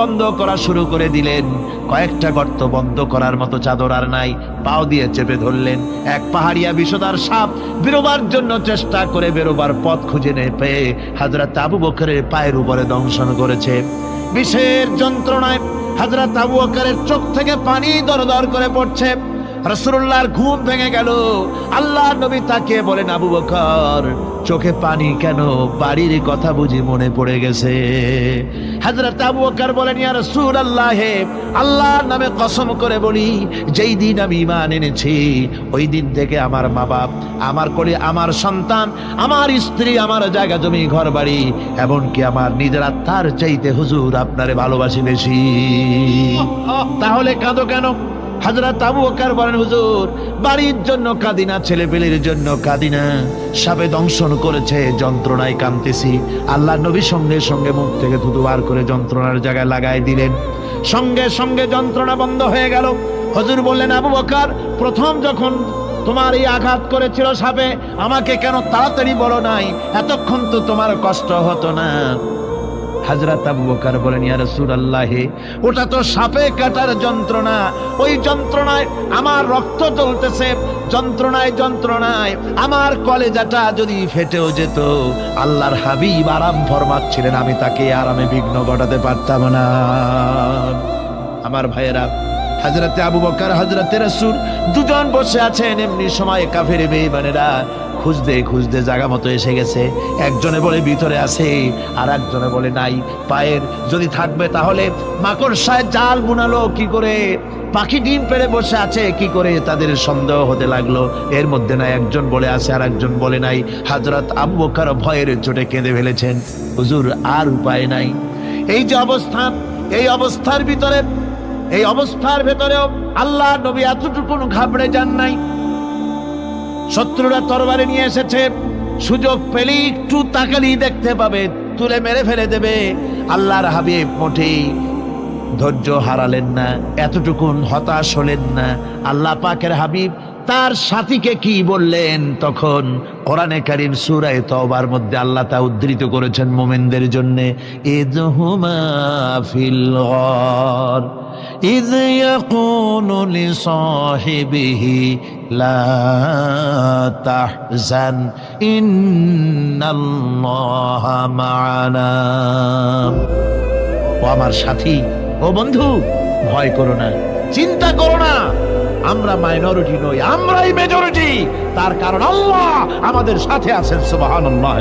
বন্ধ করা শুরু করে দিলেন। কয়েকটা গর্ত বন্ধ করার মতো চাদর আর নাই, পাও দিয়ে চেপে ধরলেন। এক পাহাড়িয়া বিষধর সাপ বেরোবার জন্য চেষ্টা করে বেরোবার পথ খুঁজে না পেয়ে হযরত আবু বকরের পায়ের উপরে দংশন করেছে। বিষের যন্ত্রণায় হযরত আবু বকরের চোখ থেকে পানি দরদর করে পড়ছে। রাসূলুল্লাহর ঘুম ভেঙে গেল। আল্লাহর নবী তাকে বলেন, আবু বকর, চোখে পানি কেন? বাড়ির কথা বুঝি মনে পড়ে গেছে? হযরত আবু বকর বলেন, ইয়া রাসূলুল্লাহ, আল্লাহর নামে কসম করে বলি, যেই দিন আমি ঈমান এনেছি ওই দিন থেকে আমার মা বাপ, আমার কোলে আমার সন্তান, আমার স্ত্রী, আমার জায়গা জমি ঘর বাড়ি, এমনকি আমার নিজের আত্মার চাইতে হুজুর আপনারে ভালোবাসি বেশি। তাহলে কাঁদো কেন? হযরত আবু বকর বলেন, হুজুর, বাড়ির জন্য কাঁদি না, ছেলেপেলের জন্য কাঁদি না, সাপে দংশন করেছে, যন্ত্রণায় কাঁদতেছি। আল্লাহ নবী সঙ্গে সঙ্গে মুখ থেকে থুতু বার করে যন্ত্রণার জায়গায় লাগাই দিলেন। সঙ্গে সঙ্গে যন্ত্রণা বন্ধ হয়ে গেল। হুজুর বললেন, আবু বকর, প্রথম যখন তোমার এই আঘাত করেছিল সাপে, আমাকে কেন তাড়াতাড়ি বলো নাই? এতক্ষণ তো তোমার কষ্ট হতো না। হযরত আবু বকর বলেন, ইয়া রাসূলুল্লাহ, ওটা তো সাপে কাটার যন্ত্রণা, ওই যন্ত্রণায় আমার রক্ত জ্বলতেছে, যন্ত্রণায় যন্ত্রণায় আমার কলেজাটা যদি ফেটেও যেত। আল্লাহর হাবিব আরাম ফরমাচ্ছিলেন, আমি তাকে আরামে বিঘ্ন ঘটাতে পারতাম না। আমার ভাইয়েরা, হযরত আবু বকর, হযরত রাসূল দুজন বসে আছেন। এমনি সময় কাফের বেঈমানেরা খুঁজতে খুঁজতে জায়গা মতো এসে গেছে। একজনে বলে ভিতরে আছে, আর একজনে বলে নাই। পায়ের যদি থাকবে তাহলে মাকড়সায় জাল বুনালো কি করে? পাখি ডিম পেড়ে বসে আছে কি করে? তাদের সন্দেহ হতে লাগলো। এর মধ্যে না একজন বলে আছে আর একজন বলে নাই। হযরত আবু বকর ভয়ের চোটে কেঁদে ফেলেছেন, হুজুর আর উপায় নাই। এই যে অবস্থান, এই অবস্থার ভিতরে, এই অবস্থার ভেতরেও আল্লাহ নবী এতটুকু ঘাবড়ে যান নাই। শত্রুরা তরবারি নিয়ে এসেছে, সুযোগ পেলেই একটু তাকালেই দেখতে পাবে, তুলে মেরে ফেলে দেবে। আল্লাহর হাবিব মোটেই ধৈর্য হারালেন না, এতটুকুন হতাশ হলেন না। আল্লাহ পাকের হাবিব তার সাথীকে কি বললেন? তখন কোরআনে কারীম সূরা তাওবার মধ্যে আল্লাহ তা উদ্ধৃত করেছেন মুমিনদের জন্য, ইযহুমা ফিল গার إذ يقول لصاحبه لا تحزن إن الله معنا। ও আমার সাথী, ও বন্ধু, ভয় করো না, চিন্তা করো না, আমরা মাইনরিটি নই, আমরাই মেজরিটি। তার কারণ আল্লাহ আমাদের সাথে আছেন। সুবহানাল্লাহ।